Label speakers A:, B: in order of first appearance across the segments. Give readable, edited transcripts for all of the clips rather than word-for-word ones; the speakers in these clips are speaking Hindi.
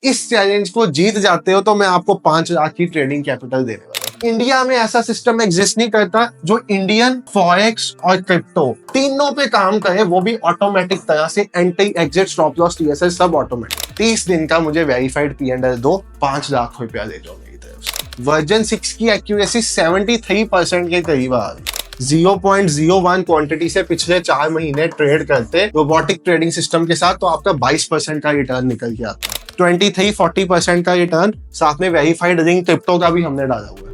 A: इस चैलेंज को जीत जाते हो तो मैं आपको 5 लाख की ट्रेडिंग कैपिटल देने वाला हूं। इंडिया में ऐसा सिस्टम एग्जिस्ट नहीं करता जो इंडियन फॉरेक्स और क्रिप्टो तीनों पे काम करे, वो भी ऑटोमेटिक तरह से, anti exit stop loss TSL सब ऑटोमेटिक। 30 दिन का मुझे वेरीफाइड P&L दो, 5 लाख रुपया ले जाओ मेरी तरफ से। वर्जन 6 की एक्यूरेसी 73% के करीब आ गई। 0.01 क्वांटिटी से पिछले 4 महीने ट्रेड करते रोबोटिक ट्रेडिंग सिस्टम के साथ तो आपका 22% का रिटर्न निकल के आता है। 23-40% का रिटर्न, साथ में वेरीफाइड रिंग क्रिप्टो का भी हमने डाला हुआ है।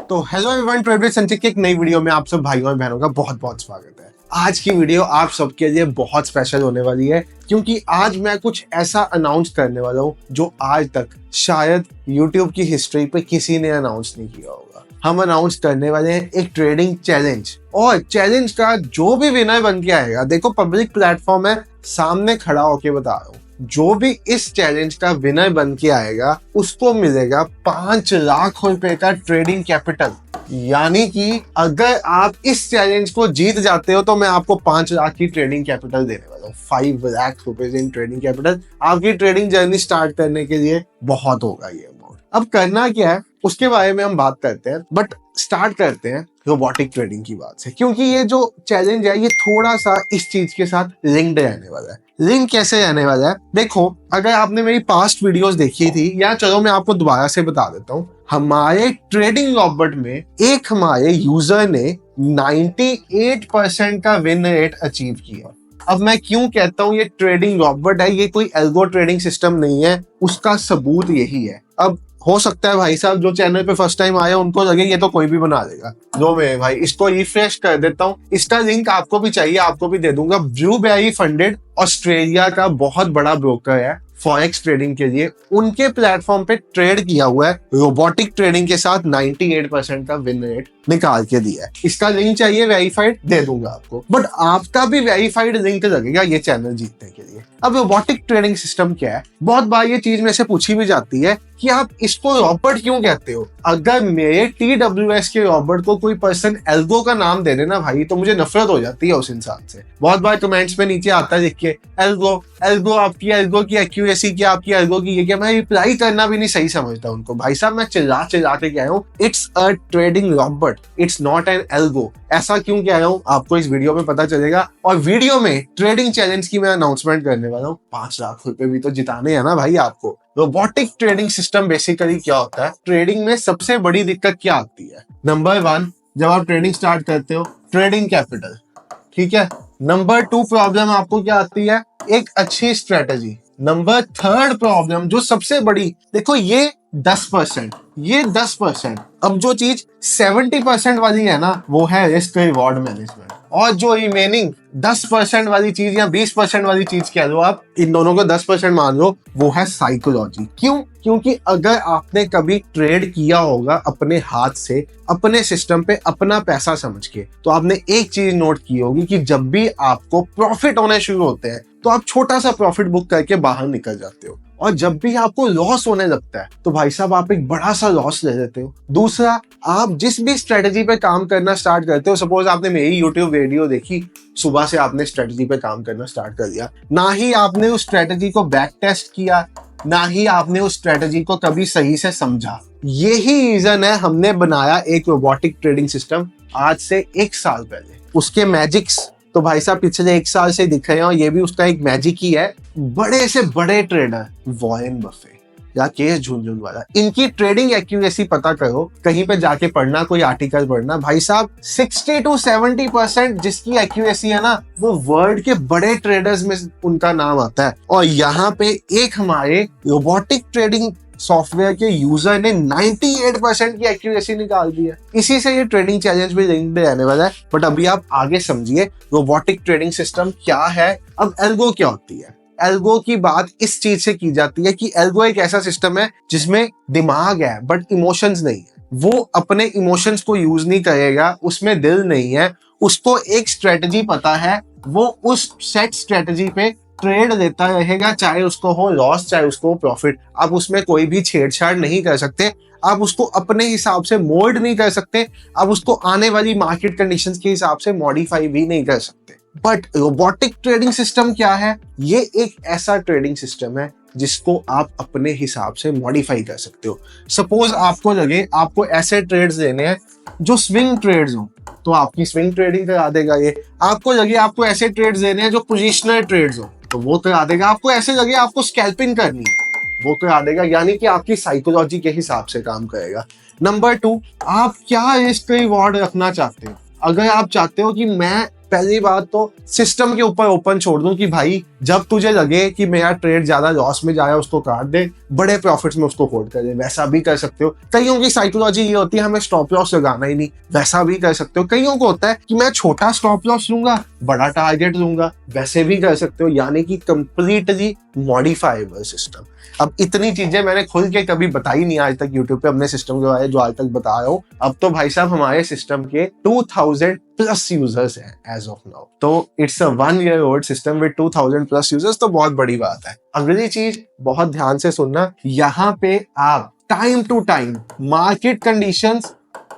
A: तो हेलो एवरीवन, ट्रेड विद संचित की एक नई वीडियो में आप सब भाइयों और बहनों का बहुत बहुत स्वागत है। आज की वीडियो आप सबके लिए बहुत स्पेशल होने वाली है क्योंकि आज मैं कुछ ऐसा अनाउंस करने वाला हूं जो आज तक शायद YouTube की हिस्ट्री पे किसी ने अनाउंस नहीं किया होगा। हम अनाउंस करने वाले हैं एक ट्रेडिंग चैलेंज, और चैलेंज का जो भी विनर बन के आएगा, देखो पब्लिक प्लेटफॉर्म है, सामने खड़ा होके बता रहा हूँ, जो भी इस चैलेंज का विनर बन के आएगा उसको मिलेगा 5 लाख रुपए का ट्रेडिंग कैपिटल। यानी कि अगर आप इस चैलेंज को जीत जाते हो तो मैं आपको 5 लाख की ट्रेडिंग कैपिटल देने वाला हूँ। 5 लाख रुपए इन ट्रेडिंग कैपिटल आपकी ट्रेडिंग जर्नी स्टार्ट करने के लिए बहुत होगा ये अमाउंट। अब करना क्या है उसके बारे में हम बात करते हैं, बट स्टार्ट करते हैं रोबोटिक ट्रेडिंग की बात से, क्योंकि ये जो चैलेंज है ये थोड़ा सा इस चीज के साथ लिंक्ड रहने वाला है। लिंक कैसे रहने वाला है, देखो अगर आपने मेरी पास्ट वीडियोस देखी थी, या चलो मैं आपको दोबारा से बता देता हूँ, हमारे ट्रेडिंग रॉबर्ट में एक हमारे यूजर ने 98% का विन रेट अचीव किया। अब मैं क्यों कहता हूँ ये ट्रेडिंग रॉबर्ट है, ये कोई एल्गो ट्रेडिंग सिस्टम नहीं है, उसका सबूत यही है। अब हो सकता है भाई साहब जो चैनल पे फर्स्ट टाइम आया उनको लगे ये तो कोई भी बना देगा, जो मैं भाई इसको रिफ्रेश कर देता हूँ, इसका लिंक आपको भी चाहिए आपको भी दे दूंगा। ब्लूबेरी फंडेड ऑस्ट्रेलिया का बहुत बड़ा ब्रोकर है फॉरेक्स ट्रेडिंग के लिए, उनके प्लेटफॉर्म पे ट्रेड किया हुआ है रोबोटिक ट्रेडिंग के साथ 98% का विन रेट निकाल के दिया है। इसका लिंक चाहिए वेरीफाइड, दे दूंगा आपको, बट आपका भी वेरीफाइड लिंक लगेगा ये चैनल जीतने के लिए। अब रोबोटिक ट्रेडिंग सिस्टम क्या है, बहुत बार ये चीज में से पूछी भी जाती है कि आप इसको रॉबर्ट क्यों कहते हो। अगर मेरे TWS के रॉबर्ट को कोई पर्सन एल्गो का नाम दे देना भाई तो मुझे नफरत हो जाती है उस इंसान से। बहुत बार कमेंट्स में नीचे आता है लिख के एल्गो एल्गो, आपकी एल्गो की एक्यूरेसी क्या, आपकी एल्गो की ये क्या। मैं रिप्लाई करना भी नहीं सही समझता उनको। भाई साहब मैं चिल्ला चिल्ला के कह रहा हूँ it's a trading Robert, it's not an algo. ऐसा क्यों कह रहा हूँ आपको इस वीडियो में पता चलेगा, और वीडियो में ट्रेडिंग चैलेंज की मैं अनाउंसमेंट करने वाला हूँ। 5 लाख रुपए भी तो जिताने हैं ना भाई आपको। रोबोटिक ट्रेडिंग सिस्टम बेसिकली क्या होता है, ट्रेडिंग में सबसे बड़ी दिक्कत क्या आती है। नंबर 1, जब आप ट्रेडिंग स्टार्ट करते हो ट्रेडिंग कैपिटल, ठीक है। नंबर 2 प्रॉब्लम आपको क्या आती है, एक अच्छी स्ट्रेटजी। नंबर 3 प्रॉब्लम जो सबसे बड़ी, देखो ये 10%, ये 10%। अब जो चीज 70% वाली है ना वो है रिस्क रिवॉर्ड मैनेजमेंट, और जो रिमेनिंग 10% वाली चीज या 20% वाली चीज कह लो आप, इन दोनों को 10% मान लो, वो है साइकोलॉजी। क्यों? क्योंकि अगर आपने कभी ट्रेड किया होगा अपने हाथ से, अपने सिस्टम पे अपना पैसा समझ के, तो आपने एक चीज नोट की होगी कि जब भी आपको प्रॉफिट होने शुरू होते हैं तो आप छोटा सा प्रॉफिट बुक करके बाहर निकल जाते हो, और जब भी आपको लॉस होने लगता है तो भाई साहब आप एक बड़ा सा लॉस ले लेते हो। दूसरा, आप जिस भी स्ट्रेटजी पे काम करना स्टार्ट करते हो, सपोज आपने मेरी YouTube वीडियो देखी, सुबह से आपने स्ट्रेटजी पे काम करना स्टार्ट कर दिया, ना ही आपने उस स्ट्रेटजी को बैक टेस्ट किया, ना ही आपने उस स्ट्रेटजी को कभी सही से समझा। यही रीजन है हमने बनाया एक रोबोटिक ट्रेडिंग सिस्टम आज से 1 साल पहले। उसके मैजिक्स तो भाई साहब पिछले 1 साल से दिख रहे हैं, और ये भी उसका एक मैजिक ही है। बड़े से बड़े ट्रेडर वॉरेन बफे या केस झुनझुनवाला, इनकी ट्रेडिंग एक्यूरेसी पता करो, कहीं पे जाके पढ़ना, कोई आर्टिकल पढ़ना, भाई साहब 60 to 70% जिसकी एक्यूरेसी है ना वो वर्ल्ड के बड़े ट्रेडर्स में उनका नाम आता है। और यहाँ पे एक हमारे रोबोटिक ट्रेडिंग सॉफ्टवेयर के यूजर ने 98% की एक्यूरेसी निकाल दी है। इसी से ये ट्रेडिंग चैलेंज भी लिंक्ड रहने वाला है। बट अभी आप आगे समझिए रोबोटिक ट्रेडिंग सिस्टम क्या है। अब एल्गो क्या होती है, एल्गो की बात इस चीज से की जाती है कि एल्गो एक ऐसा सिस्टम है जिसमें दिमाग है बट इमोशंस नहीं है। वो अपने इमोशंस को यूज नहीं करेगा, उसमें दिल नहीं है, उसको एक स्ट्रेटजी पता है, वो उस सेट स्ट्रेटजी पे ट्रेड देता रहेगा, चाहे उसको हो लॉस चाहे उसको हो प्रॉफिट। आप उसमें कोई भी छेड़छाड़ नहीं कर सकते। आप उसको अपने हिसाब से मोल्ड नहीं कर सकते, आप उसको आने वाली मार्केट कंडीशंस के हिसाब से मॉडिफाई भी नहीं कर सकते। बट रोबोटिक ट्रेडिंग सिस्टम क्या है? ये एक ऐसा ट्रेडिंग सिस्टम है जिसको आप अपने हिसाब से मॉडिफाई कर सकते हो। सपोज आपको लगे आपको ऐसे ट्रेड्स देने हैं जो स्विंग ट्रेड्स हो, तो आपकी स्विंग ट्रेडिंग करा देगा ये। आपको लगे आपको ऐसे ट्रेड्स देने हैं जो पोजिशनल ट्रेड्स हो, तो वो करा देगा। आपको ऐसे लगे आपको स्कैल्पिंग करनी है, वो करा देगा। यानी कि आपकी साइकोलॉजी के हिसाब से काम करेगा। नंबर 2, आप क्या रिस्क रिवॉर्ड रखना चाहते हो? अगर आप चाहते हो कि मैं पहली बात तो सिस्टम के ऊपर ओपन छोड़ दूं कि भाई जब तुझे लगे कि मेरा ट्रेड ज्यादा लॉस में जा रहा है उसको काट दे, बड़े प्रॉफिट्स में उसको होल्ड कर दे, वैसा भी कर सकते हो। कईयों की साइकोलॉजी ये होती है हमें स्टॉप लॉस लगाना ही नहीं, वैसा भी कर सकते हो। कईयों को होता है कि मैं छोटा स्टॉप लॉस लूंगा, बड़ा टारगेट लूंगा, वैसे भी कर सकते हो। यानी कि कंप्लीटली मॉडिफाइबल सिस्टम। अब इतनी चीजें मैंने खुल के कभी बताई नहीं आज तक यूट्यूब पे अपने सिस्टम के बारे जो आज तक बता रहा हूँ। अब तो भाई साहब हमारे सिस्टम के 2000+ यूजर्स हैं एज ऑफ नाउ। तो it's a 1 year old system with 2000+ users, तो बहुत बड़ी बात है। अगली चीज बहुत ध्यान से सुनना, यहाँ पे आप time to time market conditions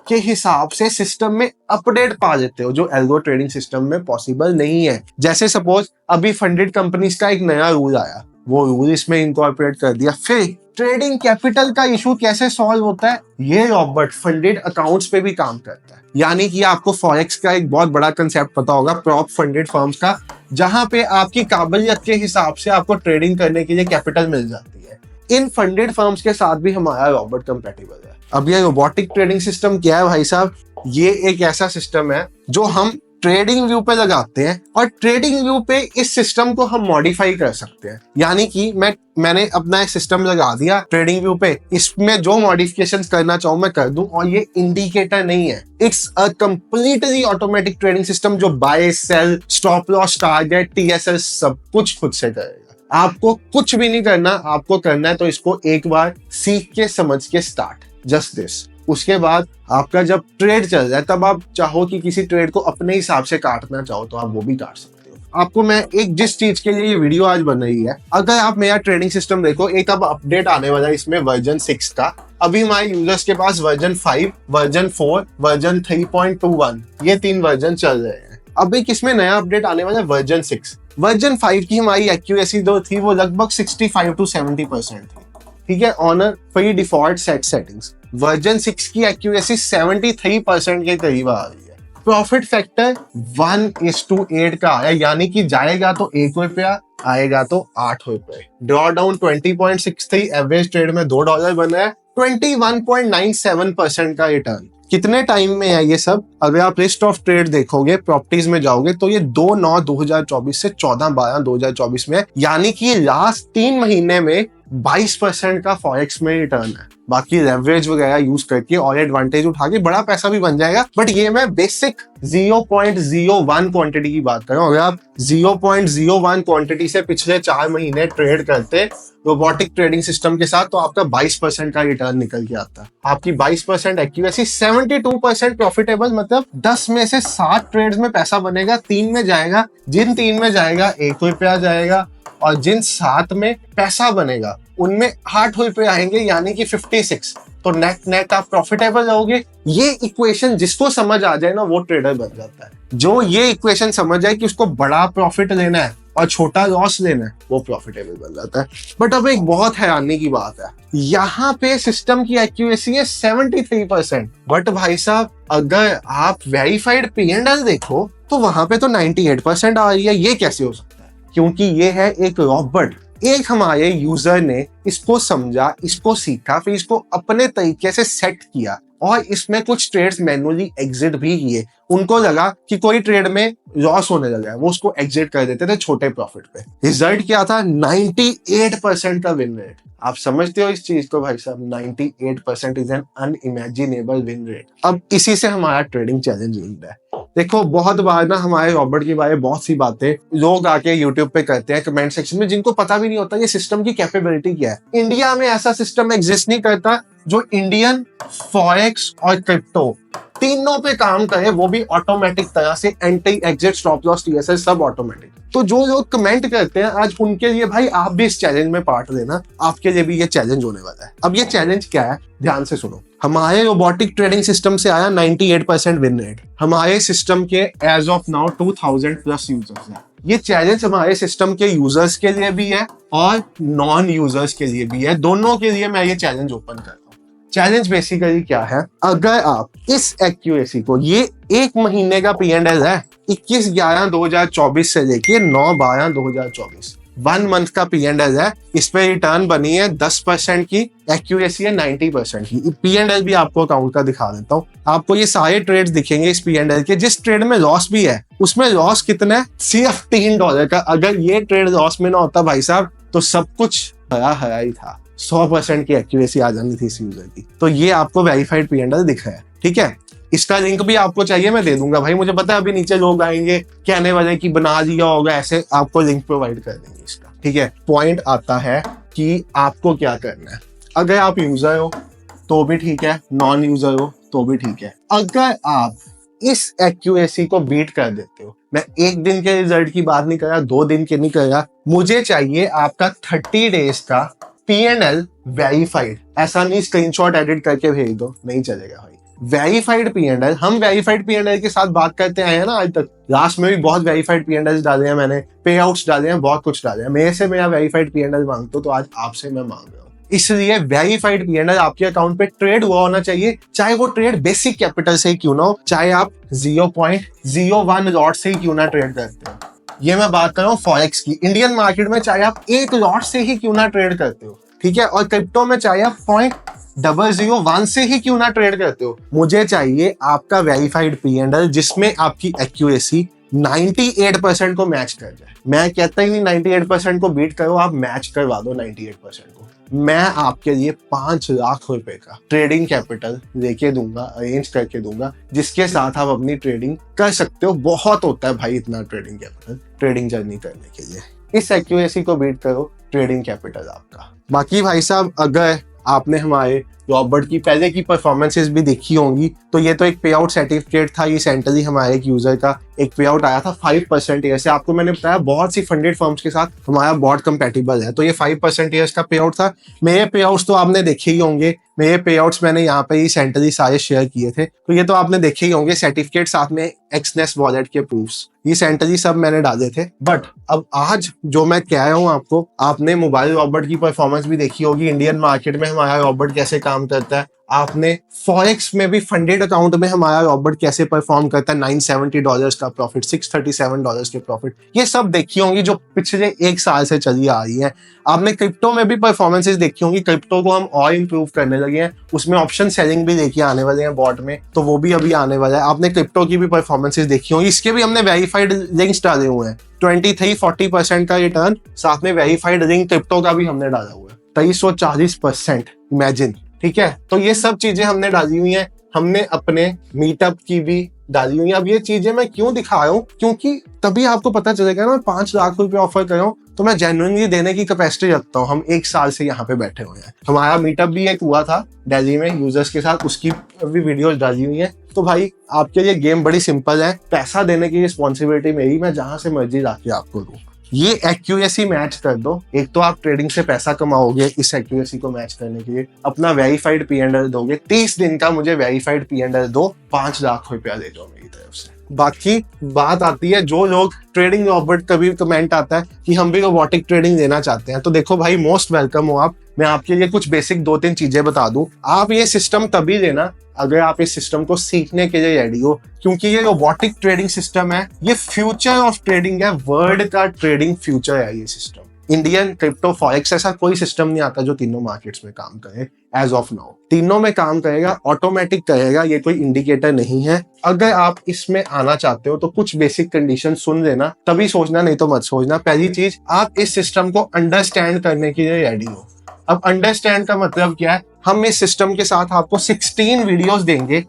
A: के हिसाब से सिस्टम में अपडेट पा लेते हो, जो एल्गो ट्रेडिंग सिस्टम में पॉसिबल नहीं है। जैसे सपोज अभी फंडेड कंपनीज का एक नया रूल आया, वो रूल इसमें इनकॉर्पोरेट कर दिया। फिर ट्रेडिंग कैपिटल का इशू कैसे सॉल्व होता है, ये रॉबर्ट फंडेड अकाउंट्स पे भी काम करता है। यानी कि आपको फॉरेक्स का एक बहुत बड़ा कंसेप्ट पता होगा, प्रॉप फंडेड फर्म्स का, जहां पे आपकी काबिलियत के हिसाब से आपको ट्रेडिंग करने के लिए कैपिटल मिल जाती है। इन फंडेड फर्म्स के साथ भी हमारा रॉबर्ट कंपैटिबल है। अब ये रोबोटिक ट्रेडिंग सिस्टम क्या है भाई साहब? ये एक ऐसा सिस्टम है जो हम ट्रेडिंग व्यू पे लगाते हैं, और ट्रेडिंग व्यू पे इस सिस्टम को हम मॉडिफाई कर सकते हैं। यानी कि मैंने अपना एक सिस्टम लगा दिया ट्रेडिंग व्यू पे, इसमें जो मॉडिफिकेशंस करना चाहूं मैं कर दूं, और ये इंडिकेटर नहीं है, it's a completely automatic trading system जो buy sell stop loss target TSL सब कुछ खुद से करेगा। आपको कुछ भी नहीं करना, आपको करना है तो इसको एक बार सीख के समझ के स्टार्ट, जस्ट दिस। उसके बाद आपका जब ट्रेड चल जाए तब आप चाहो कि किसी ट्रेड को अपने हिसाब से काटना चाहो तो आप वो भी काट सकते हो। आपको मैं एक जिस चीज के लिए ये वीडियो आज बन रही है, अगर आप मेरा ट्रेडिंग सिस्टम देखो, एक अब अपडेट आने वाला है इसमें वर्जन 6 का। अभी हमारे यूजर्स के पास वर्जन 5, वर्जन 4, वर्जन 3.21 ये 3 वर्जन चल रहे हैं। अब एक इसमें नया अपडेट आने वाला है वर्जन 6। वर्जन 5 की हमारी एक्यूरेसी जो थी वो लगभग 65 to 70% थी, ठीक है, on a free default set settings. Version 6 की एक्यूरेसी 73% के करीब आ रही है। प्रॉफिट फैक्टर 1:8 का आया, यानी कि जाएगा तो ₹1, आएगा तो ₹8। ड्रॉ डाउन 20.63, एवरेज ट्रेड में $2 बना है। 21.97% का रिटर्न। कितने टाइम में है ये सब? अगर आप लिस्ट ऑफ ट्रेड देखोगे, प्रॉपर्टीज में जाओगे, तो ये 2/9/2024 से 14/12/2024 में है। यानी कि लास्ट 3 महीने में 22% का फॉरेक्स में रिटर्न है। बाकी लेवरेज वगैरह यूज करके और एडवांटेज उठा के बड़ा पैसा भी बन जाएगा। बट ये मैं बेसिक 0.01 क्वांटिटी की बात कर रहा हूँ। अगर आप 0.01 क्वांटिटी से पिछले 4 महीने ट्रेड करते रोबोटिक ट्रेडिंग सिस्टम के साथ, तो आपका 22% का रिटर्न निकल के आता है। आपकी 22% एक्यूरेसी, 72% प्रॉफिटेबल, मतलब 10 में से 7 ट्रेड्स में पैसा बनेगा, 3 में जाएगा। जिन 3 में जाएगा ₹1 जाएगा, और जिन 7 में पैसा बनेगा उनमें ₹8 आएंगे, यानी कि 56। तो नेट आप प्रॉफिटेबल रहोगे। ये इक्वेशन जिसको समझ आ जाए ना वो ट्रेडर बन जाता है। जो ये इक्वेशन समझ जाए कि उसको बड़ा प्रॉफिट लेना है और छोटा लॉस लेना है, वो प्रॉफिटेबल बन जाता है। बट अब एक बहुत हैरानी की बात है, यहाँ पे सिस्टम की एक्यूरेसी है 73%, बट भाई साहब अगर आप वेरीफाइड P&L देखो तो वहां पे तो 98% आ रही है। ये कैसे हो सकता है? क्योंकि ये है एक रॉबर्ट, एक हमारे यूजर ने इसको समझा, इसको सीखा, फिर इसको अपने तरीके से सेट किया, और इसमें कुछ ट्रेड्स मैनुअली एग्जिट भी किए। उनको लगा कि कोई ट्रेड में लॉस होने लगा है, वो उसको एग्जिट कर देते थे छोटे प्रॉफिट पे। रिजल्ट क्या था? 98% का विन रेट। आप समझते हो इस चीज को भाई साहब? 98% is an unimaginable win rate. अब इसी से हमारा ट्रेडिंग चैलेंज जुड़ा है। देखो बहुत बार ना हमारे रॉबर्ट के बारे में बहुत सी बातें लोग आके यूट्यूब पे करते हैं कमेंट सेक्शन में, जिनको पता भी नहीं होता ये सिस्टम की कैपेबिलिटी क्या है। इंडिया में ऐसा सिस्टम एग्जिस्ट नहीं करता जो इंडियन फॉरेक्स और क्रिप्टो तीनों पे काम करे, वो भी ऑटोमेटिक तरह से, anti exit stop loss TSL सब ऑटोमेटिक। तो जो लोग कमेंट करते हैं आज उनके लिए भाई आप भी इस चैलेंज में पार्ट लेना, आपके लिए भी ये चैलेंज होने वाला है। अब ये चैलेंज क्या है, ध्यान से सुनो। हमारे रोबोटिक ट्रेडिंग सिस्टम से आया 98% विन रेट। हमारे सिस्टम के as of now 2000 plus users हैं। ये चैलेंज हमारे सिस्टम के यूजर्स के लिए भी है और नॉन यूजर्स के लिए भी है, दोनों के लिए मैं ये चैलेंज ओपन करता हूँ। चैलेंज बेसिकली क्या है, अगर आप इस एक्यूरेसी को, ये एक महीने का P&L है 21/11/2024 से लेके 9/12/2024, 1 मंथ का P&L है, इस पे रिटर्न बनी है 10% की, एक्यूरेसी है 90% की। P&L भी आपको अकाउंट का दिखा देता हूँ, आपको ये सारे ट्रेड्स दिखेंगे इस P&L के। जिस ट्रेड में लॉस भी है उसमें लॉस कितना है, सिर्फ $3 का। अगर ये ट्रेड लॉस में ना होता भाई साहब तो सब कुछ हरा ही था, 100% की एक्यूरेसी आ जानी थी इस यूजर की। तो ये आपको वेरीफाइड P&L दिख रहा है, ठीक है। इसका लिंक भी आपको चाहिए मैं दे दूंगा भाई, मुझे पता है अभी नीचे लोग आएंगे कहने वाले कि बना दिया होगा, ऐसे आपको लिंक प्रोवाइड कर देंगे इसका, ठीक है। पॉइंट आता है कि आपको क्या करना है। अगर आप यूजर हो तो भी ठीक है, नॉन यूजर हो तो भी ठीक है। अगर आप इस एक्यूरेसी को बीट कर देते हो, मैं 1 दिन के रिजल्ट की बात नहीं कर रहा, 2 दिन के नहीं कर रहा, मुझे चाहिए आपका 30 डेज का P&L वेरीफाइड। ऐसा नहीं स्क्रीनशॉट एडिट करके भेज दो, नहीं चलेगा भाई। वेरीफाइड P&L, हम वेरीफाइड P&L के साथ बात करते आए हैं ना आज तक। लास्ट में भी बहुत वेरीफाइड P&L डाले हैं मैंने, पे आउट्स डाले हैं, बहुत कुछ डाले हैं। मेरे से मेरा वेरीफाइड P&L मांगते हो तो आज आपसे मैं मांग रहा हूँ। इसलिए वेरीफाइड P&L आपके अकाउंट पे ट्रेड हुआ होना चाहिए, चाहे वो ट्रेड बेसिक कैपिटल से ही क्यों ना हो, चाहे आप 0.01 लॉट से ही क्यों ना ट्रेड करते हो। ये मैं बात कर रहा हूँ फॉरेक्स की। इंडियन मार्केट में चाहे आप 1 लॉट से ही क्यों ना ट्रेड करते हो, ठीक है। और क्रिप्टो में चाहे आप 0.001 से ही क्यों ना ट्रेड करते हो, मुझे चाहिए आपका वेरीफाइड P&L जिसमें आपकी एक्यूरेसी 98% को मैच कर जाए। मैं कहता ही नहीं 98% को बीट करो, आप मैच करवा दो 98% को। मैं आपके लिए 5 लाख रुपए का ट्रेडिंग कैपिटल लेके दूंगा, अरेंज करके दूंगा, जिसके साथ आप अपनी ट्रेडिंग कर सकते हो। बहुत होता है भाई इतना ट्रेडिंग कैपिटल ट्रेडिंग जर्नी करने के लिए। इस एक्यूरेसी को बीट करो, ट्रेडिंग कैपिटल आपका। बाकी भाई साहब, अगर आपने हमारे रॉबर्ट की पहले की परफॉर्मेंसेस भी देखी होंगी तो ये तो एक पे आउट सर्टिफिकेट था। रिसेंटली हमारे एक यूजर का एक पे आउट आया था 5% ईयर से। आपको मैंने बताया बहुत सी फंडेड फर्म्स के साथ हमारा बॉट कंपेटिबल है, तो ये 5% ईयर्स का पे आउट था। मेरे पे आउट्स तो आपने देखे ही होंगे, मेरे पे आउट्स मैंने यहाँ पे रिसेंटली सारे शेयर किए थे, तो ये तो आपने देखे ही होंगे। सर्टिफिकेट साथ में एक्सनेस वॉलेट के प्रूफ्स रिसेंटली सब मैंने डाले थे। बट अब आज जो मैं कह रहा हूँ आपको, आपने मोबाइल रॉबर्ट की परफॉर्मेंस भी देखी होगी, इंडियन मार्केट में हमारा रॉबर्ट कैसे काम करता है। आपने फॉरेक्स में भी फंडेड अकाउंट में हमारा रॉबर्ट कैसे परफॉर्म करता है, $970 का प्रॉफिट, $637 के प्रॉफिट, ये सब देखी होंगी जो पिछले 1 साल से चली आ रही है। आपने क्रिप्टो में भी परफॉर्मेंसेस देखी होंगी। क्रिप्टो को हम और इंप्रूव करने लगे हैं, उसमें ऑप्शन सेलिंग भी लेके आने वाले हैं बॉट में, तो वो भी अभी आने वाला है। आपने क्रिप्टो की भी परफॉर्मेंसेस देखी होंगी, इसके भी हमने वेरीफाइड लिंक्स डाले हुए हैं। 23-40% का रिटर्न, साथ में वेरीफाइड लिंक क्रिप्टो का भी हमने डाला हुआ है 2340%, इमेजिन, ठीक है। तो ये सब चीजें हमने डाली हुई हैं, हमने अपने मीटअप की भी डाली हुई है। अब ये चीजें मैं क्यों दिखा रहा हूँ, क्योंकि तभी आपको पता चलेगा ना। 5 लाख रुपए ऑफर कर रहा हूँ तो मैं जेन्युइनली देने की कैपेसिटी रखता हूँ। हम 1 साल से यहाँ पे बैठे हुए हैं। हमारा मीटअप भी एक हुआ था दिल्ली में यूजर्स के साथ, उसकी भी वीडियोस डाली हुई है। तो भाई आपके लिए गेम बड़ी सिंपल है, पैसा देने की रिस्पॉन्सिबिलिटी मेरी, मैं जहां से मर्जी लाके आपको दूं। ये एक्यूरेसी मैच कर दो, एक तो आप ट्रेडिंग से पैसा कमाओगे इस एक्यूरेसी को मैच करने के लिए, अपना वेरीफाइड P&L दोगे, 30 दिन का मुझे वेरीफाइड P&L दो, 5 लाख रुपया दे दो मेरी तरफ से। बाकी बात आती है जो लोग ट्रेडिंग रॉबर्ट, कभी कमेंट आता है कि हम भी रोबोटिक ट्रेडिंग लेना चाहते हैं, तो देखो भाई मोस्ट वेलकम हो आप। मैं आपके लिए कुछ बेसिक 2-3 चीजें बता दूं। आप ये सिस्टम तभी लेना अगर आप इस सिस्टम को सीखने के लिए रेडी हो, क्योंकि ये रोबोटिक ट्रेडिंग सिस्टम है, ये फ्यूचर ऑफ ट्रेडिंग है, वर्ल्ड का ट्रेडिंग फ्यूचर है ये सिस्टम। इंडियन क्रिप्टो फॉरेक्स ऐसा कोई सिस्टम नहीं आता जो तीनों मार्केट्स में काम करे एज ऑफ नाउ। तीनों में काम करेगा, ऑटोमेटिक करेगा, ये कोई इंडिकेटर नहीं है। अगर आप इसमें आना चाहते हो तो कुछ बेसिक कंडीशन सुन लेना, तभी सोचना, नहीं तो मत सोचना। पहली चीज, आप इस सिस्टम को अंडरस्टैंड करने के लिए रेडी हो। अब अंडरस्टैंड का मतलब क्या है, हम इस सिस्टम के साथ आपको 16 वीडियोस देंगे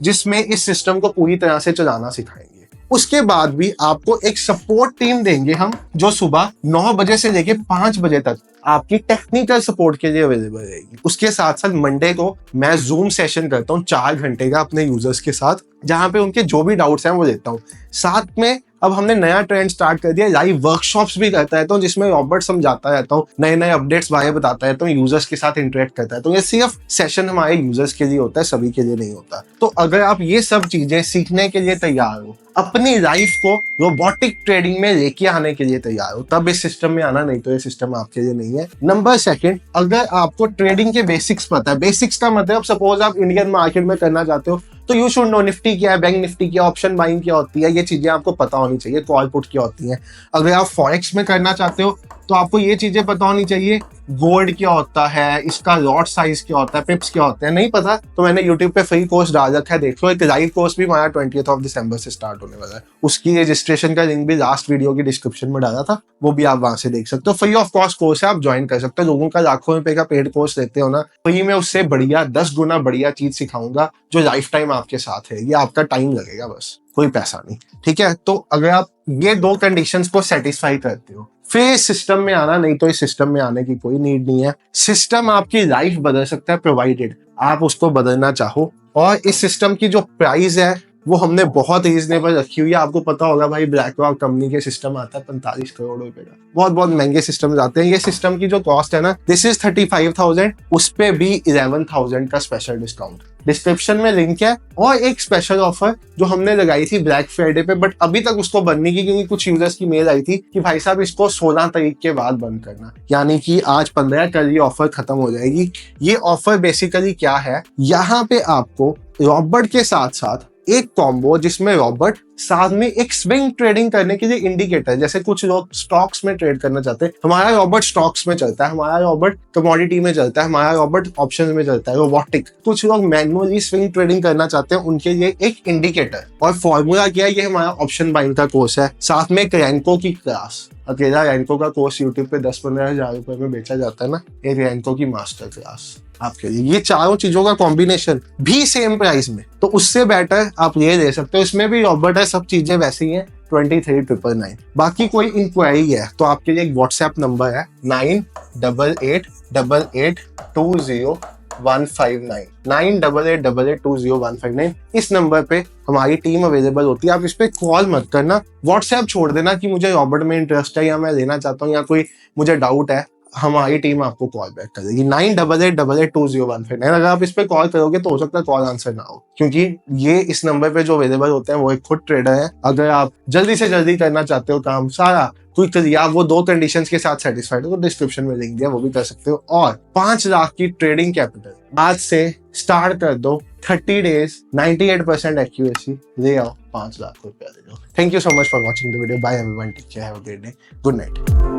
A: जिसमें इस सिस्टम को पूरी तरह से चलाना सिखाएंगे। उसके बाद भी आपको एक सपोर्ट टीम देंगे हम, जो सुबह 9 बजे से लेके 5 बजे तक आपकी टेक्निकल सपोर्ट के लिए अवेलेबल रहेगी। उसके साथ साथ मंडे को मैं जूम सेशन करता हूँ 4 घंटे का अपने यूजर्स के साथ, जहां पे उनके जो भी डाउट्स हैं वो देता हूँ। साथ में अब हमने नया ट्रेंड स्टार्ट कर दिया, लाइव वर्कशॉप्स भी करता रहता हूँ जिसमें रॉबर्ट समझाता रहता हूँ, नए नए अपडेट्स बारे बताता रहता हूँ, यूजर्स के साथ इंटरेक्ट करता है। तो ये सिर्फ सेशन हमारे यूजर्स के लिए होता है, सभी के लिए नहीं होता। तो अगर आप ये सब चीजें सीखने के लिए तैयार हो, अपनी लाइफ को रोबोटिक ट्रेडिंग में लेके आने के लिए तैयार हो, तब इस सिस्टम में आना, नहीं तो ये सिस्टम आपके लिए नहीं है। नंबर सेकंड, अगर आपको ट्रेडिंग के बेसिक्स पता है, बेसिक्स का मतलब सपोज आप इंडियन मार्केट में करना चाहते हो तो यू शुड नो निफ्टी क्या है, बैंक निफ्टी क्या, ऑप्शन बाइंग क्या होती है, ये चीजें आपको पता होनी चाहिए, कॉल पुट क्या होती है। अगर आप फॉरेक्स में करना चाहते हो तो आपको ये चीजें पता होनी चाहिए, गोल्ड क्या होता है, इसका लॉट साइज क्या होता है, पिप्स क्या होते हैं। नहीं पता तो मैंने यूट्यूब पे फ्री कोर्स डाल रखा है, देख लो। एक लाइव कोर्स भी हमारा 20th दिसंबर से स्टार्ट होने वाला है, उसकी रजिस्ट्रेशन का लिंक भी लास्ट वीडियो की डिस्क्रिप्शन में डाला था, वो भी आप वहां से देख सकते हो। फ्री ऑफ कॉस्ट कोर्स है, आप ज्वाइन कर सकते हो। लोगों का लाखों रुपए का पेड कोर्स लेते हो ना, फ्री में उससे बढ़िया 10 गुना बढ़िया चीज सिखाऊंगा जो लाइफ टाइम आपके साथ है। ये आपका टाइम लगेगा, बस कोई पैसा नहीं, ठीक है। तो अगर आप ये 2 कंडीशंस को सेटिस्फाई करते हो फिर इस सिस्टम में आना, नहीं तो इस सिस्टम में आने की कोई नीड नहीं है। सिस्टम आपकी लाइफ बदल सकता है प्रोवाइडेड आप उसको बदलना चाहो। और इस सिस्टम की जो प्राइस है वो हमने बहुत रीजनेबल रखी हुई है। आपको पता होगा भाई, ब्लैक रॉक कंपनी के सिस्टम आता है 45 करोड़ रुपए का, बहुत बहुत महंगे सिस्टम आते हैं। ये सिस्टम की जो कॉस्ट है ना, दिस इज 35,000, उस पे भी 11,000 का स्पेशल डिस्काउंट। डिस्क्रिप्शन में लिंक है। और एक स्पेशल ऑफर जो हमने लगाई थी ब्लैक फ्राइडे पे, बट अभी तक उसको बंद नहीं की क्योंकि कुछ यूजर्स की मेल आई थी कि भाई साहब इसको 16 तारीख के बाद बंद करना, यानी कि आज 15, कल ये ऑफर खत्म हो जाएगी। ये ऑफर बेसिकली क्या है, यहाँ पे आपको रॉबर्ट के साथ साथ एक कॉम्बो जिसमें रॉबर्ट साथ में एक स्विंग ट्रेडिंग करने के लिए इंडिकेटर, जैसे कुछ लोग स्टॉक्स में ट्रेड करना चाहते हैं, हमारा रॉबर्ट स्टॉक्स में चलता है, हमारा रॉबर्ट कमोडिटी में चलता है, हमारा रॉबर्ट ऑप्शंस में चलता है, रोबोटिक। कुछ लोग मैनुअली स्विंग ट्रेडिंग करना चाहते हैं, उनके लिए एक इंडिकेटर। और फॉर्मूला क्या है, ये हमारा ऑप्शन बाइंग का कोर्स है, साथ में एक रैंको की क्लास। अकेला रैंको का कोर्स यूट्यूब पे 10-15 हजार रुपए में बेचा जाता है ना, एक रैंको की मास्टर क्लास आपके लिए। ये चारों चीजों का कॉम्बिनेशन भी सेम प्राइस में, तो उससे बेटर आप ये ले सकते हो। इसमें भी रॉबर्ट है, सब चीजें वैसी ही हैं, 23,999। बाकी कोई इंक्वायरी है तो आपके लिए एक व्हाट्सएप नंबर है 98888820,159 988820,159। इस नंबर पे हमारी टीम अवेलेबल होती है। आप इस पे कॉल मत करना, व्हाट्सएप छोड़ देना कि मुझे रॉबर्ट में इंटरेस्ट है या मैं लेना चाहता हूँ या कोई मुझे डाउट है, हमारी टीम आपको कॉल बैक करेगी। 98888820,159। अगर आप इस पे कॉल करोगे तो हो सकता है कॉल आंसर ना हो, क्योंकि ये इस नंबर पे जो अवेलेबल होते हैं वो एक खुद ट्रेडर है। अगर आप जल्दी से जल्दी करना चाहते हो काम सारा क्विकली, आप वो 2 कंडीशंस के साथ सेटिस्फाइड हो तो डिस्क्रिप्शन में लिंक दिया, वो भी कर सकते हो। और 5 लाख की ट्रेडिंग कैपिटल आज से स्टार्ट कर दो, 30 डेज 98% एक्यूरेसी, ले आओ 5 लाख रुपया ले लो। Thank you so much for watching the video. Bye everyone, take care, have a great day, good night.